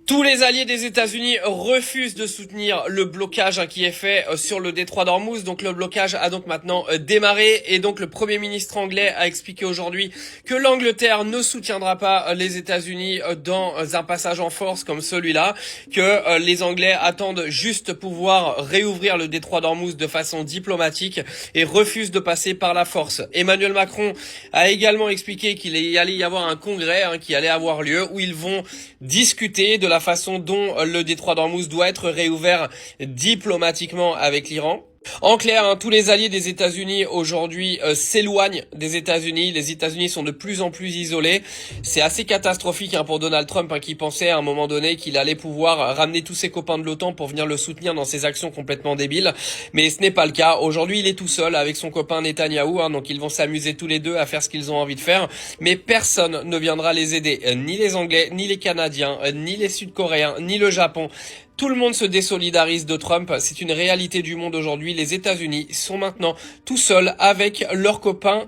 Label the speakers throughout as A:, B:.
A: Tous les alliés des États-Unis refusent de soutenir le blocage qui est fait sur le détroit d'Ormuz. Donc le blocage a donc maintenant démarré et donc le Premier ministre anglais a expliqué aujourd'hui que l'Angleterre ne soutiendra pas les États-Unis dans un passage en force comme celui-là, que les Anglais attendent juste pouvoir réouvrir le détroit d'Ormuz de façon diplomatique et refusent de passer par la force. Emmanuel Macron a également expliqué qu'il allait y avoir un congrès qui allait avoir lieu où ils vont discuter de la façon dont le détroit d'Ormuz doit être réouvert diplomatiquement avec l'Iran. En clair, tous les alliés des États-Unis aujourd'hui s'éloignent des États-Unis. Les États-Unis sont de plus en plus isolés. C'est assez catastrophique pour Donald Trump qui pensait à un moment donné qu'il allait pouvoir ramener tous ses copains de l'OTAN pour venir le soutenir dans ses actions complètement débiles. Mais ce n'est pas le cas. Aujourd'hui, il est tout seul avec son copain Netanyahou. Donc ils vont s'amuser tous les deux à faire ce qu'ils ont envie de faire. Mais personne ne viendra les aider. Ni les Anglais, ni les Canadiens, ni les Sud-Coréens, ni le Japon. Tout le monde se désolidarise de Trump, c'est une réalité du monde aujourd'hui. Les États-Unis sont maintenant tout seuls avec leurs copains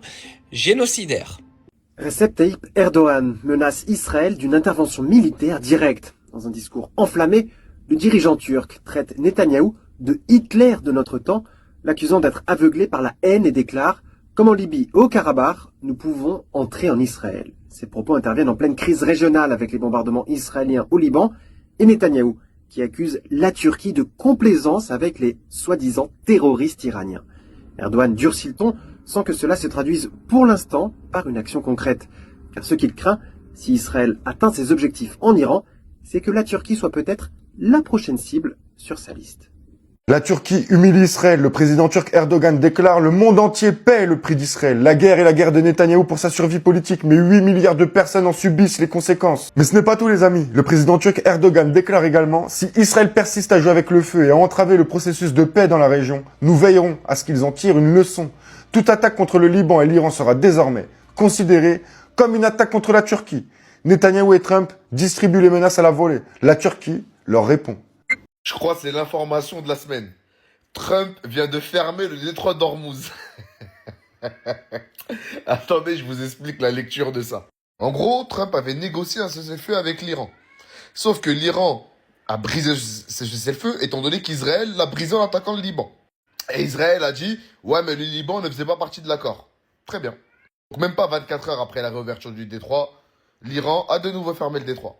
A: génocidaires.
B: Recep Tayyip Erdogan menace Israël d'une intervention militaire directe. Dans un discours enflammé, le dirigeant turc traite Netanyahou de Hitler de notre temps, l'accusant d'être aveuglé par la haine et déclare « Comme en Libye et au Karabakh, nous pouvons entrer en Israël ». Ces propos interviennent en pleine crise régionale avec les bombardements israéliens au Liban et Netanyahou qui accuse la Turquie de complaisance avec les soi-disant terroristes iraniens. Erdogan durcit le ton sans que cela se traduise pour l'instant par une action concrète. Car ce qu'il craint, si Israël atteint ses objectifs en Iran, c'est que la Turquie soit peut-être la prochaine cible sur sa liste.
C: La Turquie humilie Israël. Le président turc Erdogan déclare « Le monde entier paie le prix d'Israël. La guerre est la guerre de Netanyahou pour sa survie politique, mais 8 milliards de personnes en subissent les conséquences. » Mais ce n'est pas tout les amis. Le président turc Erdogan déclare également « Si Israël persiste à jouer avec le feu et à entraver le processus de paix dans la région, nous veillerons à ce qu'ils en tirent une leçon. Toute attaque contre le Liban et l'Iran sera désormais considérée comme une attaque contre la Turquie. Netanyahou et Trump distribuent les menaces à la volée. La Turquie leur répond. »
D: Je crois que c'est l'information de la semaine. Trump vient de fermer le détroit d'Ormuz. Attendez, je vous explique la lecture de ça. En gros, Trump avait négocié un cessez-le-feu avec l'Iran. Sauf que l'Iran a brisé ce cessez-le-feu étant donné qu'Israël l'a brisé en attaquant le Liban. Et Israël a dit « Ouais, mais le Liban ne faisait pas partie de l'accord. » Très bien. Donc même pas 24 heures après la réouverture du détroit, l'Iran a de nouveau fermé le détroit.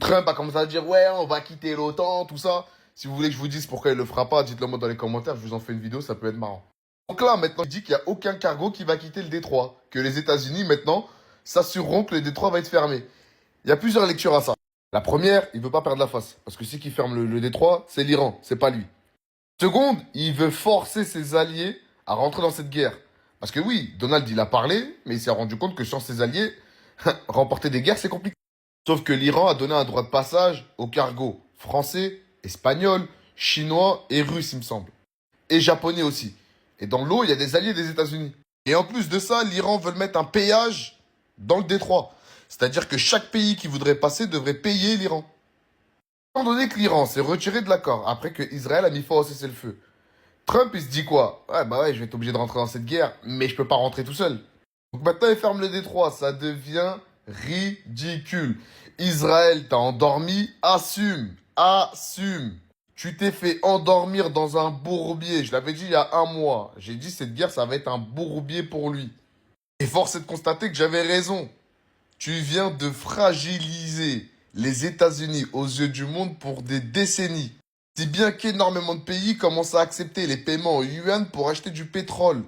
D: Trump a commencé à dire « Ouais, on va quitter l'OTAN, tout ça. » Si vous voulez que je vous dise pourquoi il le fera pas, dites-le moi dans les commentaires, je vous en fais une vidéo, ça peut être marrant. Donc là, maintenant, il dit qu'il n'y a aucun cargo qui va quitter le détroit. Que les États-Unis, maintenant, s'assureront que le détroit va être fermé. Il y a plusieurs lectures à ça. La première, il veut pas perdre la face. Parce que celui qui ferme le détroit, c'est l'Iran, c'est pas lui. Seconde, il veut forcer ses alliés à rentrer dans cette guerre. Parce que oui, Donald, il a parlé, mais il s'est rendu compte que sans ses alliés, remporter des guerres, c'est compliqué. Sauf que l'Iran a donné un droit de passage aux cargos français, espagnol, chinois et russe, il me semble. Et japonais aussi. Et dans l'eau, il y a des alliés des États-Unis. Et en plus de ça, l'Iran veut mettre un péage dans le détroit. C'est-à-dire que chaque pays qui voudrait passer devrait payer l'Iran. Étant donné que l'Iran s'est retiré de l'accord après que Israël a mis fin au cessez-le-feu, Trump, il se dit quoi? Ouais, je vais être obligé de rentrer dans cette guerre, mais je peux pas rentrer tout seul. Donc maintenant, il ferme le détroit. Ça devient ridicule. Israël t'a endormi, assume. Assume. Tu t'es fait endormir dans un bourbier. Je l'avais dit il y a un mois. J'ai dit cette guerre, ça va être un bourbier pour lui. Et force est de constater que j'avais raison. Tu viens de fragiliser les États-Unis aux yeux du monde pour des décennies. Si bien qu'énormément de pays commencent à accepter les paiements en yuan pour acheter du pétrole.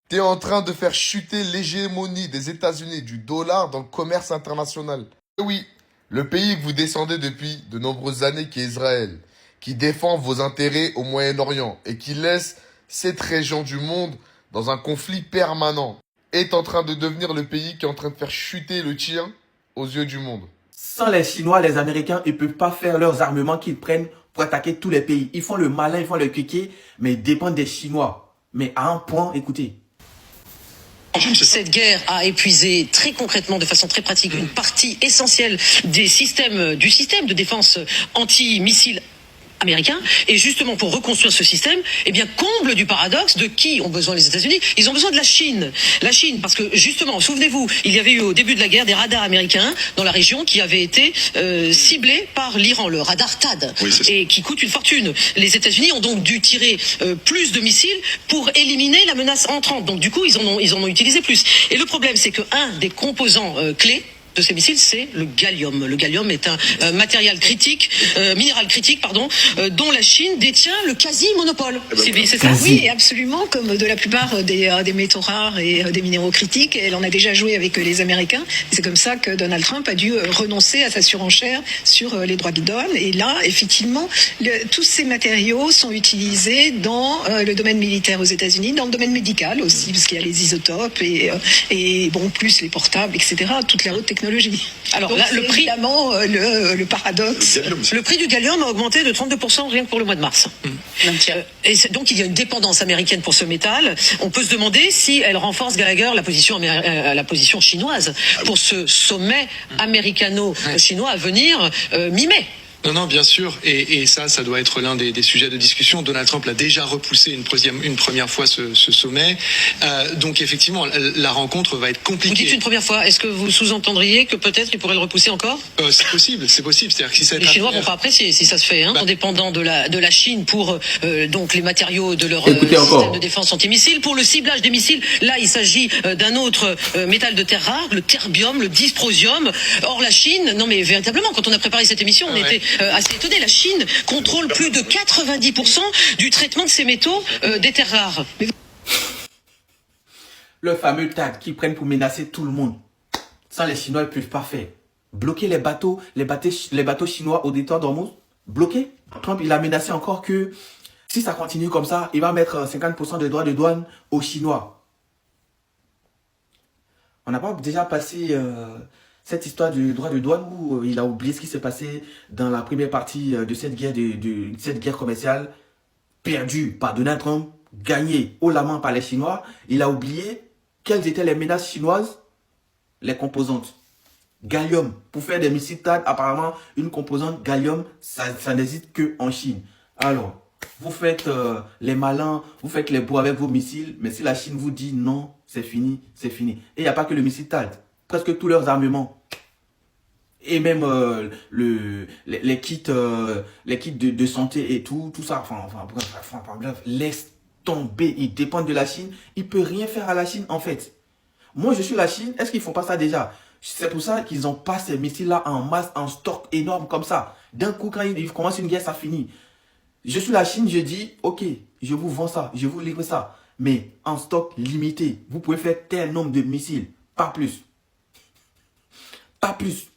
D: T'es en train de faire chuter l'hégémonie des États-Unis du dollar dans le commerce international. Et oui. Le pays que vous descendez depuis de nombreuses années qui est Israël, qui défend vos intérêts au Moyen-Orient et qui laisse cette région du monde dans un conflit permanent, est en train de devenir le pays qui est en train de faire chuter le tien aux yeux du monde.
E: Sans les Chinois, les Américains, ils ne peuvent pas faire leurs armements qu'ils prennent pour attaquer tous les pays. Ils font le malin, ils font le cliquet, mais ils dépendent des Chinois. Mais à un point, écoutez.
F: Cette guerre a épuisé très concrètement, de façon très pratique, une partie essentielle du système de défense anti-missiles américain. Et justement, pour reconstruire ce système, eh bien, comble du paradoxe, de qui ont besoin les États-Unis? Ils ont besoin de la Chine. La Chine, parce que justement, souvenez-vous, il y avait eu au début de la guerre des radars américains dans la région qui avaient été ciblés par l'Iran, le radar THAAD, et qui coûte une fortune. Les États-Unis ont donc dû tirer plus de missiles pour éliminer la menace entrante. Donc du coup, ils en ont utilisé plus. Et le problème, c'est que un des composants clés de ces missiles, c'est le gallium. Le gallium est un matériel critique, minéral critique, dont la Chine détient le quasi-monopole. C'est ça?
G: Oui, et absolument, comme de la plupart des métaux rares et des minéraux critiques, elle en a déjà joué avec les Américains. C'est comme ça que Donald Trump a dû renoncer à sa surenchère sur les droits de douane. Et là, effectivement, tous ces matériaux sont utilisés dans le domaine militaire aux États-Unis, dans le domaine médical aussi, parce qu'il y a les isotopes et bon, plus les portables, etc. Toute la haute technologie. Alors donc, là, le prix, évidemment, le paradoxe.
F: Le prix du gallium a augmenté de 32% rien que pour le mois de mars. Et donc il y a une dépendance américaine pour ce métal. On peut se demander si elle renforce Gallagher la position chinoise pour ce sommet américano-chinois à venir mi-mai.
H: Non, bien sûr, et ça doit être l'un des sujets de discussion. Donald Trump l'a déjà repoussé une première fois ce sommet, donc effectivement la rencontre va être compliquée.
F: Vous dites une première fois, est-ce que vous sous-entendriez que peut-être il pourrait le repousser encore?
H: C'est possible. C'est-à-dire que si cette
F: les Chinois vont pas apprécier si ça se fait, dépendant de la Chine pour donc les matériaux de leur système de défense antimissile. Pour le ciblage des missiles, là il s'agit d'un autre métal de terre rare, le terbium, le dysprosium. Or la Chine, non mais véritablement, quand on a préparé cette émission, on était assez étonné. La Chine contrôle plus de 90% du traitement de ces métaux des terres rares.
E: Le fameux THAAD qu'ils prennent pour menacer tout le monde. Ça, les Chinois ne peuvent pas faire. Bloquer les bateaux chinois au détroit d'Ormuz. Bloquer. Trump, il a menacé encore que si ça continue comme ça, il va mettre 50% de droits de douane aux Chinois. On n'a pas déjà passé cette histoire du droit de douane où il a oublié ce qui s'est passé dans la première partie de cette guerre commerciale perdue par Donald Trump, gagnée haut la main par les Chinois. Il a oublié quelles étaient les menaces chinoises, les composantes. Gallium, pour faire des missiles THAAD, apparemment une composante gallium, ça n'existe que en Chine. Alors, vous faites les malins, vous faites les beaux avec vos missiles, mais si la Chine vous dit non, c'est fini, c'est fini. Et il n'y a pas que le missile THAAD. Presque tous leurs armements et même les kits de santé et tout ça, bref, laisse tomber. Ils dépendent de la Chine. Ils ne peuvent rien faire à la Chine en fait. Moi je suis la Chine, est-ce qu'ils font pas ça déjà? C'est pour ça qu'ils n'ont pas ces missiles là en masse, en stock énorme comme ça. D'un coup quand ils commencent une guerre, ça finit. Je suis la Chine, je dis ok, je vous vends ça, je vous livre ça, mais en stock limité. Vous pouvez faire tel nombre de missiles, pas plus. Pas plus.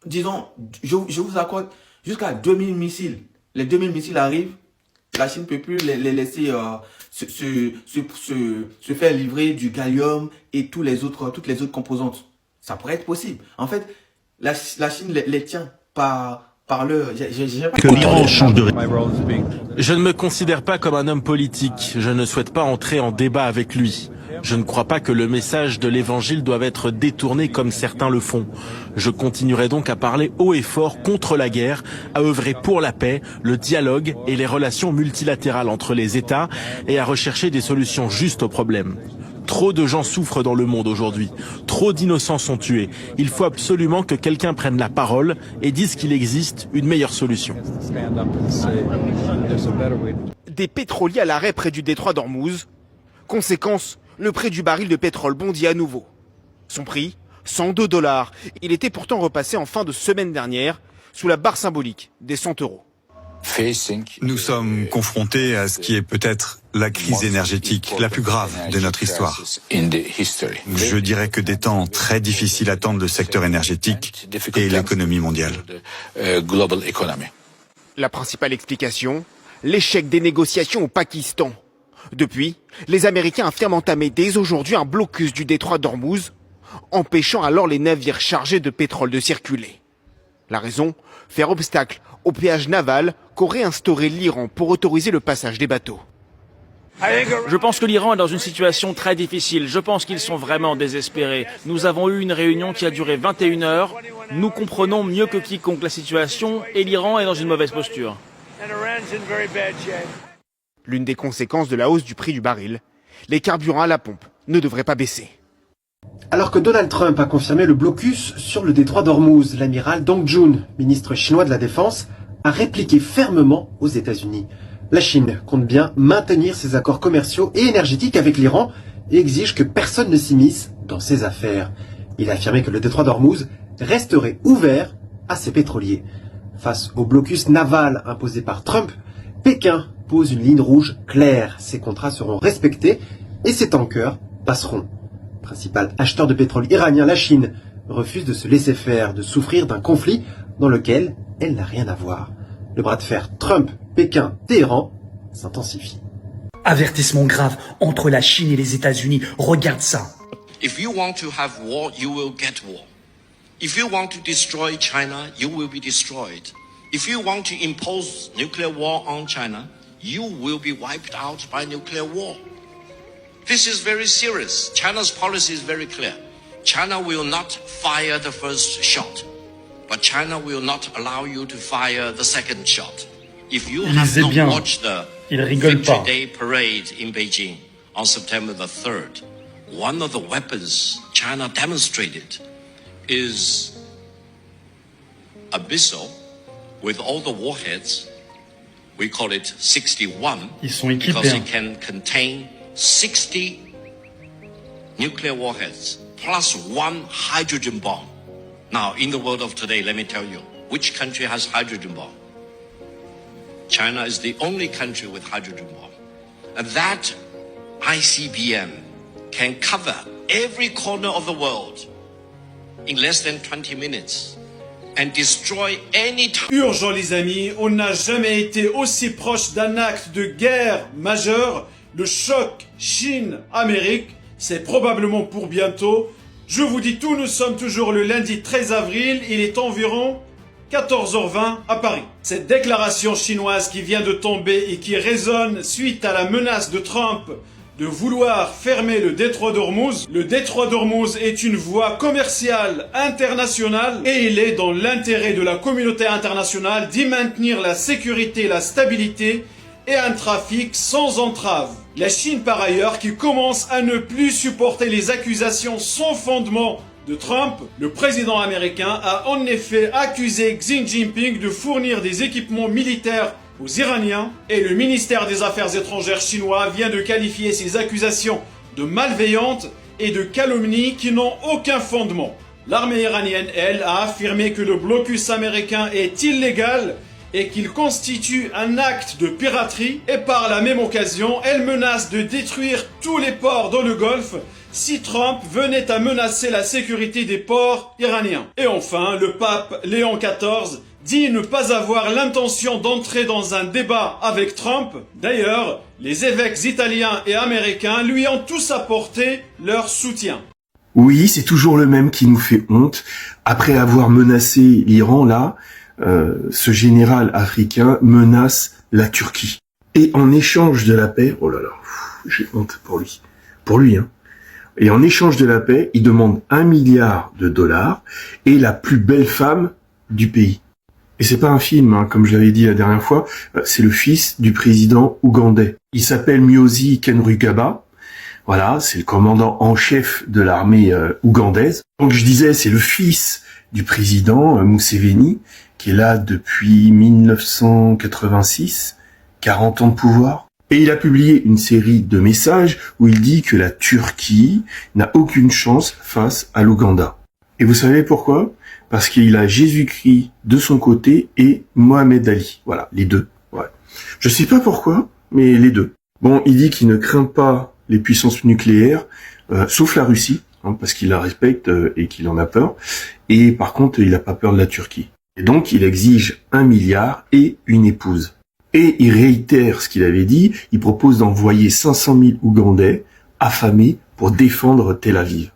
E: Disons, je vous accorde jusqu'à 2000 missiles. Les 2000 missiles arrivent, la Chine ne peut plus les laisser se faire livrer du gallium et toutes les autres composantes. Ça pourrait être possible. En fait, la Chine les tient par leur...
I: Que l'Iran change de... Je ne me considère pas comme un homme politique. Je ne souhaite pas entrer en débat avec lui. Je ne crois pas que le message de l'évangile doive être détourné comme certains le font. Je continuerai donc à parler haut et fort contre la guerre, à œuvrer pour la paix, le dialogue et les relations multilatérales entre les États et à rechercher des solutions justes aux problèmes. Trop de gens souffrent dans le monde aujourd'hui. Trop d'innocents sont tués. Il faut absolument que quelqu'un prenne la parole et dise qu'il existe une meilleure solution.
J: Des pétroliers à l'arrêt près du détroit d'Ormuz. Conséquence, le prix du baril de pétrole bondit à nouveau. Son prix, $102. Il était pourtant repassé en fin de semaine dernière sous la barre symbolique des 100 €.
K: Nous sommes confrontés à ce qui est peut-être la crise énergétique la plus grave de notre histoire. Je dirais que des temps très difficiles attendent le secteur énergétique et l'économie mondiale.
J: La principale explication, l'échec des négociations au Pakistan. Depuis, les Américains affirment entamer dès aujourd'hui un blocus du détroit d'Ormuz, empêchant alors les navires chargés de pétrole de circuler. La raison, faire obstacle au péage naval qu'aurait instauré l'Iran pour autoriser le passage des bateaux.
L: Je pense que l'Iran est dans une situation très difficile. Je pense qu'ils sont vraiment désespérés. Nous avons eu une réunion qui a duré 21 heures. Nous comprenons mieux que quiconque la situation et l'Iran est dans une mauvaise posture.
J: L'une des conséquences de la hausse du prix du baril, les carburants à la pompe ne devraient pas baisser.
B: Alors que Donald Trump a confirmé le blocus sur le détroit d'Ormuz, l'amiral Dong Jun, ministre chinois de la Défense, a répliqué fermement aux États-Unis. La Chine compte bien maintenir ses accords commerciaux et énergétiques avec l'Iran et exige que personne ne s'immisce dans ses affaires. Il a affirmé que le détroit d'Ormuz resterait ouvert à ses pétroliers. Face au blocus naval imposé par Trump, Pékin pose une ligne rouge claire. Ces contrats seront respectés et ces tankers passeront. Principal acheteur de pétrole iranien, la Chine refuse de se laisser faire, de souffrir d'un conflit dans lequel elle n'a rien à voir. Le bras de fer Trump-Pékin-Téhéran s'intensifie.
M: Avertissement grave entre la Chine et les États-Unis. Regarde ça.
N: If you want to have war, you will get war. If you want to destroy China, you will be destroyed. If you want to impose nuclear war on China, you will be wiped out by nuclear war. This is very serious. China's policy is very clear. China will not fire the first shot, but China will not allow you to fire the second shot. If you have not watched the Victory Day parade in Beijing on September the 3rd, one of the weapons China demonstrated is a missile with all the warheads. We call it 61 because it can contain 60 nuclear warheads plus one hydrogen bomb. Now, in the world of today, let me tell you, which country has hydrogen bomb? China is the only country with hydrogen bomb. And that ICBM can cover every corner of the world in less than 20 minutes and destroy any time.
O: Urgent les amis, on n'a jamais été aussi proche d'un acte de guerre majeur. Le choc Chine-Amérique, c'est probablement pour bientôt. Je vous dis tout, nous sommes toujours le lundi 13 avril, il est environ 14h20 à Paris. Cette déclaration chinoise qui vient de tomber et qui résonne suite à la menace de Trump de vouloir fermer le détroit d'Ormuz. Le détroit d'Ormuz est une voie commerciale internationale et il est dans l'intérêt de la communauté internationale d'y maintenir la sécurité et la stabilité et un trafic sans entrave. La Chine par ailleurs qui commence à ne plus supporter les accusations sans fondement de Trump, le président américain a en effet accusé Xi Jinping de fournir des équipements militaires aux Iraniens et le ministère des Affaires étrangères chinois vient de qualifier ces accusations de malveillantes et de calomnies qui n'ont aucun fondement. L'armée iranienne, elle, a affirmé que le blocus américain est illégal et qu'il constitue un acte de piraterie et par la même occasion, elle menace de détruire tous les ports dans le Golfe si Trump venait à menacer la sécurité des ports iraniens. Et enfin, le pape Léon XIV dit ne pas avoir l'intention d'entrer dans un débat avec Trump. D'ailleurs, les évêques italiens et américains lui ont tous apporté leur soutien.
P: Oui, c'est toujours le même qui nous fait honte. Après avoir menacé l'Iran, là, ce général africain menace la Turquie. Et en échange de la paix, oh là là, j'ai honte pour lui, hein. Et en échange de la paix, il demande $1 milliard et la plus belle femme du pays. Et c'est pas un film, hein, comme je l'avais dit la dernière fois, c'est le fils du président ougandais. Il s'appelle Muhoozi Kainerugaba. Voilà, c'est le commandant en chef de l'armée ougandaise. Donc je disais, c'est le fils du président Museveni, qui est là depuis 1986, 40 ans de pouvoir. Et il a publié une série de messages où il dit que la Turquie n'a aucune chance face à l'Ouganda. Et vous savez pourquoi ? Parce qu'il a Jésus-Christ de son côté et Mohamed Ali. Voilà, les deux. Ouais. Je sais pas pourquoi, mais les deux. Bon, il dit qu'il ne craint pas les puissances nucléaires, sauf la Russie, hein, parce qu'il la respecte et qu'il en a peur. Et par contre, il n'a pas peur de la Turquie. Et donc, il exige $1 milliard et une épouse. Et il réitère ce qu'il avait dit, il propose d'envoyer 500 000 Ougandais affamés pour défendre Tel Aviv.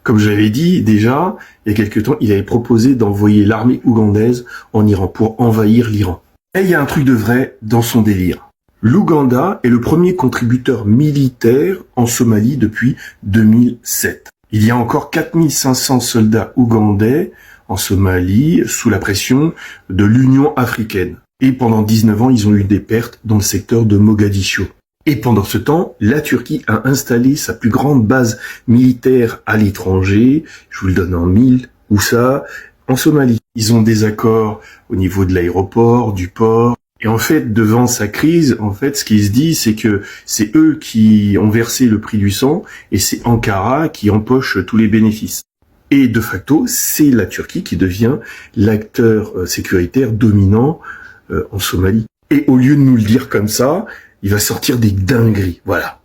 P: Comme je l'avais dit déjà, il y a quelque temps, il avait proposé d'envoyer l'armée ougandaise en Iran pour envahir l'Iran. Et il y a un truc de vrai dans son délire. L'Ouganda est le premier contributeur militaire en Somalie depuis 2007. Il y a encore 4500 soldats ougandais en Somalie sous la pression de l'Union africaine. Et pendant 19 ans, ils ont eu des pertes dans le secteur de Mogadiscio. Et pendant ce temps, la Turquie a installé sa plus grande base militaire à l'étranger, je vous le donne en mille, où ça, en Somalie. Ils ont des accords au niveau de l'aéroport, du port. Et en fait, devant sa crise, en fait, ce qui se dit, c'est que c'est eux qui ont versé le prix du sang et c'est Ankara qui empoche tous les bénéfices. Et de facto, c'est la Turquie qui devient l'acteur sécuritaire dominant en Somalie. Et au lieu de nous le dire comme ça, il va sortir des dingueries, voilà.